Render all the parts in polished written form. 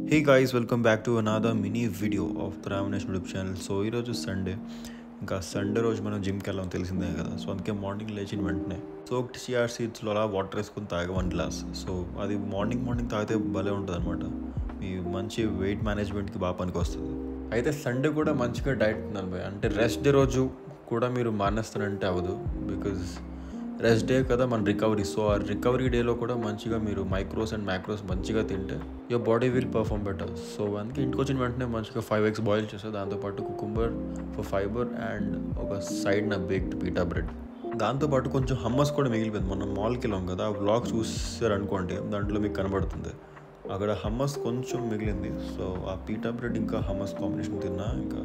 Hey guys, welcome back to another mini video of the Ravinesh YouTube channel. So ఈరోజు Sunday, ఇంకా Sunday రోజు మనం జిమ్కి వెళ్ళాం తెలిసిందే కదా. సో అందుకే మార్నింగ్ లేచిన వెంటనే సోక్డ్ చియా సీడ్స్లో అలా వాటర్ వేసుకుని తాగా 1 గ్లాస్. సో అది మార్నింగ్ తాగితే భలే ఉంటుంది అనమాట. మీ మంచి వెయిట్ మేనేజ్మెంట్కి బాగా పనికి వస్తుంది. అయితే సండే కూడా మంచిగా డైట్ తినాలి. అంటే రెస్ట్ డే రోజు కూడా మీరు మానేస్తారంటే అవ్వదు. బికాజ్ రెస్ట్ డే కదా మన రికవరీ. సో ఆ రికవరీ డేలో కూడా మంచిగా మీరు మైక్రోస్ అండ్ మ్యాక్రోస్ మంచిగా తింటే your body will perform better. So అందుకే ఇంటికి వచ్చిన వెంటనే మంచిగా 5 eggs బాయిల్ చేస్తారు. దాంతోపాటు కుకుంబర్ ఫర్ ఫైబర్ అండ్ ఒక సైడ్ నా బేక్డ్ పీటా బ్రెడ్. దాంతోపాటు కొంచెం హమ్మస్ కూడా మిగిలిపోయింది. మనం మాల్కి వెళ్ళాం కదా, ఆ వ్లాగ్ చూసారనుకోండి, దాంట్లో మీకు కనబడుతుంది అక్కడ హమ్మస్ కొంచెం మిగిలింది. సో ఆ పీటా బ్రెడ్ ఇంకా హమ్మస్ కాంబినేషన్ తిన్నా ఇంకా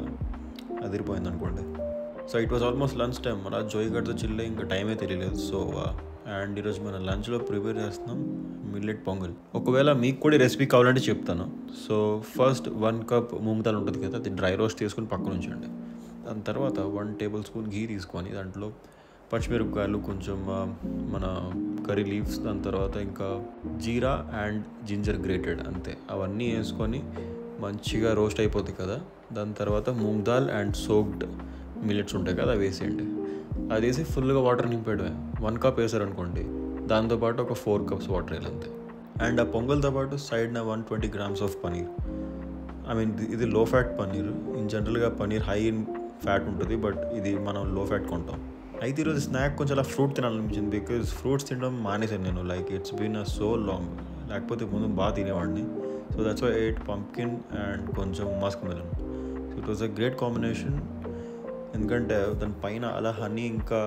అదిరిపోయింది అనుకోండి. So it was almost lunch time. అలా జోయ్ గడ్తో చిల్లే ఇంకా టైమే తెలియలేదు. సో అండ్ ఈరోజు మనం లంచ్లో ప్రిపేర్ చేస్తున్నాం మిల్లెట్ పొంగల్. ఒకవేళ మీకు కూడా రెసిపీ కావాలంటే చెప్తాను. So first 1 cup moong dal ఉంటుంది కదా, అది డ్రై రోస్ట్ చేసుకుని పక్కన ఉంచండి. దాని తర్వాత 1 tablespoon ఘీ తీసుకొని దాంట్లో పచ్చిమిరపకాయలు, కొంచెం మన కర్రీ లీవ్స్, దాని తర్వాత ఇంకా జీరా అండ్ జింజర్ గ్రేటెడ్, అంతే. అవన్నీ వేసుకొని మంచిగా రోస్ట్ అయిపోతుంది కదా. దాని తర్వాత moong dal and soaked millets ఉంటాయి కదా, అవి వేసేయండి. అది వేసి ఫుల్గా వాటర్ నింపేయడమే. 1 cup వేసారనుకోండి, దాంతోపాటు ఒక 4 cups వాటర్ వేయాలి, అంతే. అండ్ ఆ పొంగల్తో పాటు సైడ్న 120 grams of paneer. I mean ఇది లో ఫ్యాట్ పనీర్. ఇన్ జనరల్గా పనీర్ హై ఇన్ ఫ్యాట్ ఉంటుంది, బట్ ఇది మనం లో ఫ్యాట్ కొంటాం. అయితే ఈరోజు స్నాక్ కొంచెం అలా ఫ్రూట్ తినాలనిపించింది. బికాజ్ ఫ్రూట్స్ తినడం మానేసాను నేను. Like it's been a so long. లేకపోతే ముందు బాగా తినేవాడిని. So that's why ate pumpkin and కొంచెం musk melon. So it was a great combination. ఎందుకంటే దాని పైన అలా హనీ ఇంకా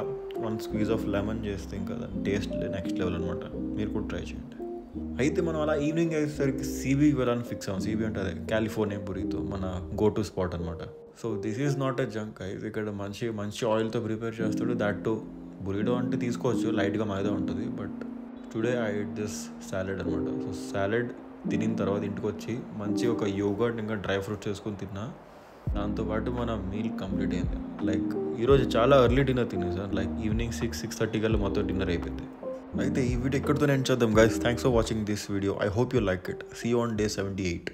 1 squeeze ఆఫ్ లెమన్ చేస్తే ఇంకా దాని టేస్ట్ నెక్స్ట్ లెవెల్ అనమాట. మీరు కూడా ట్రై చేయండి. అయితే మనం అలా ఈవినింగ్ అయ్యేసరికి సీబీకి వెళ్ళాలని ఫిక్స్ అవ్వం. సీబీ అంటే అదే కాలిఫోర్నియా బురీతో మన గో టు స్పాట్ అనమాట. So this is not a junk. అయితే ఇక్కడ మంచి ఆయిల్తో ప్రిపేర్ చేస్తాడు. దాట్ టు బురీడో అంటే తీసుకోవచ్చు, లైట్గా మైదా ఉంటుంది. But today I at this salad అనమాట. సో సాలెడ్ తినిన తర్వాత ఇంటికి వచ్చి మంచి ఒక యోగర్ట్ ఇంకా డ్రై ఫ్రూట్స్ వేసుకొని తిన్నా. దాంతోపాటు మన మీల్ కంప్లీట్ అయింది. లైక్ ఈరోజు చాలా ఎర్లీ డిన్నర్ తినేది సార్. లైక్ ఈవినింగ్ 6-6:30 కల్లా మొత్తం డిన్నర్ అయిపోయింది. అయితే ఈ వీడియో ఎక్కడితో ఎండ్ చేద్దాం guys. Thanks for watching this video. I hope you like it. See you on day 78.